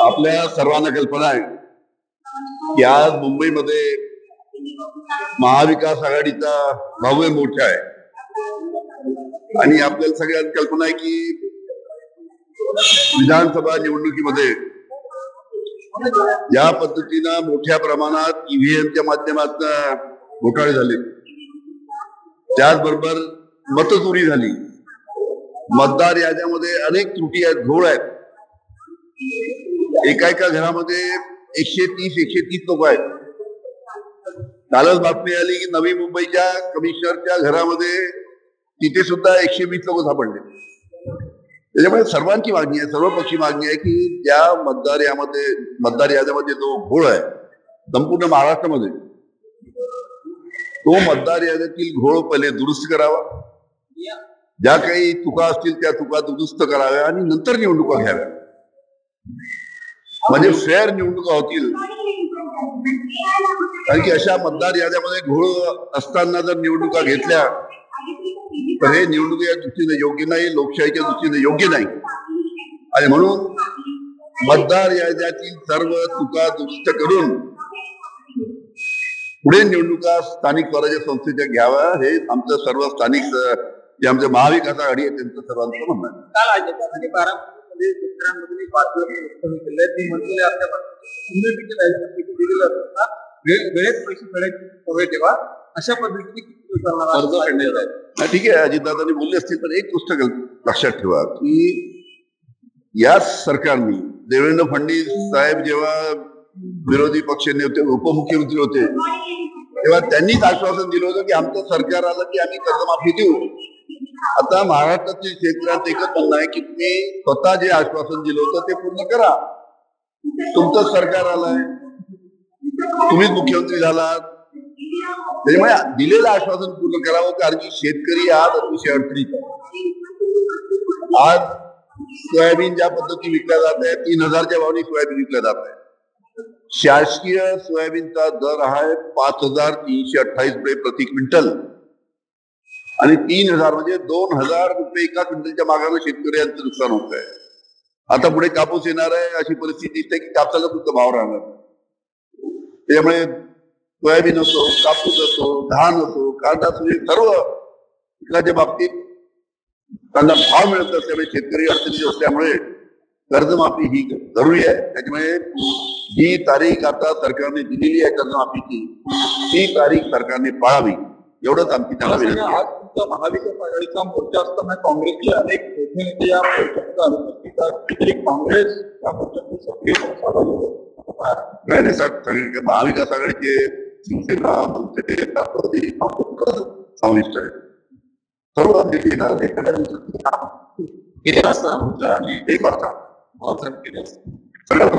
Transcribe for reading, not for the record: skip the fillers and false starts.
आपल्या सर्वांना कल्पना आहे की आज मुंबईमध्ये महाविकास आघाडीचा भव्य मोर्चा आहे आणि आपल्याला सगळ्यांना कल्पना आहे की विधानसभा निवडणुकीमध्ये ज्या पद्धतीनं मोठ्या प्रमाणात ईव्हीएमच्या माध्यमातून घोटाळे झाले, त्याचबरोबर मतचोरी झाली, मतदार याद्यामध्ये अनेक त्रुटी आहेत, घोळ आहेत. एका घरामध्ये 130 लोक आहेत. कालच बातमी आली की नवी मुंबईच्या कमिशनरच्या घरामध्ये तिथे सुद्धा 120 लोक सापडले. त्याच्यामुळे सर्वांची मागणी आहे, सर्वपक्षी मागणी आहे की त्या मतदार याद्यामध्ये जो घोळ आहे संपूर्ण महाराष्ट्रामध्ये, तो मतदार याद्यातील घोळ पहिले दुरुस्त करावा, ज्या काही चुका असतील त्या चुका दुरुस्त कराव्या आणि नंतर निवडणुका घ्याव्या, म्हणजे फेअर निवडणुका होतील. कारण की अशा मतदार याद्यामध्ये घोळ असताना जर निवडणुका घेतल्या तर हे निवडणुकीच्या दृष्टीने योग्य नाही, लोकशाहीच्या दृष्टीने योग्य नाही. आणि म्हणून मतदार याद्यातील सर्व चुका दुरुस्त करून पुढे निवडणुका स्थानिक स्वराज्य संस्थेच्या घ्याव्या, हे आमचं सर्व स्थानिक जे आमच्या महाविकास आघाडी आहे त्यांचं सर्वांचं म्हणणं आहे. वेळेत पैसे मिळायचे तेव्हा अशा पद्धतीने ठीक आहे, अजितदादांनी बोलले असतील. पण एक गोष्ट लक्षात ठेवा की या सरकारने, देवेंद्र फडणवीस साहेब जेव्हा विरोधी पक्ष नेते उपमुख्यमंत्री होते तेव्हा त्यांनीच आश्वासन दिलं होतं की आमचं सरकार आलं की आम्ही कर्जमाफी देऊ. आता महाराष्ट्रातील शेतकऱ्यांचं एकच म्हणणं आहे की तुम्ही स्वतः जे आश्वासन दिलं होतं ते पूर्ण करा. तुमचं सरकार आलंय, तुम्हीच मुख्यमंत्री झालात, त्याच्यामुळे दिलेलं आश्वासन पूर्ण करावं. कारण की शेतकरी आज अतिशय अडचणीत आहे. आज सोयाबीन ज्या पद्धती विकल्या जात आहे, 3000च्या भावाने सोयाबीन विकल्या जात आहे. शासकीय सोयाबीनचा दर आहे 5328 रुपये प्रति क्विंटल आणि 3000 म्हणजे 2000 रुपये एका क्विंटलच्या मागानं शेतकऱ्यांचं नुकसान होत आहे. आता पुढे कापूस येणार आहे, अशी परिस्थिती दिसते की कापसाला सुद्धा भाव राहणार. त्यामुळे सोयाबीन असो, कापूस असो, धान असो, कांदा असो, सर्व पिकाच्या बाबतीत त्यांना भाव मिळत असल्यामुळे शेतकरी अडचणीत असल्यामुळे कर्जमाफी ही जरुरी आहे. त्याच्यामुळे जी तारीख आता सरकारने दिलेली आहे कर्जमाफीची, ती तारीख सरकारने पाळावी, एवढंच आमची त्यांना विनंती आहे. आज तुमचा महाविकास आघाडीचा मोर्चा असताना काँग्रेसचे अनेक मोठे नेते या मोर्चात काँग्रेस नाही सर, महाविकास आघाडीचे शिवसेना समाविष्ट आहे. सर्व एक वाजता सगळ्यात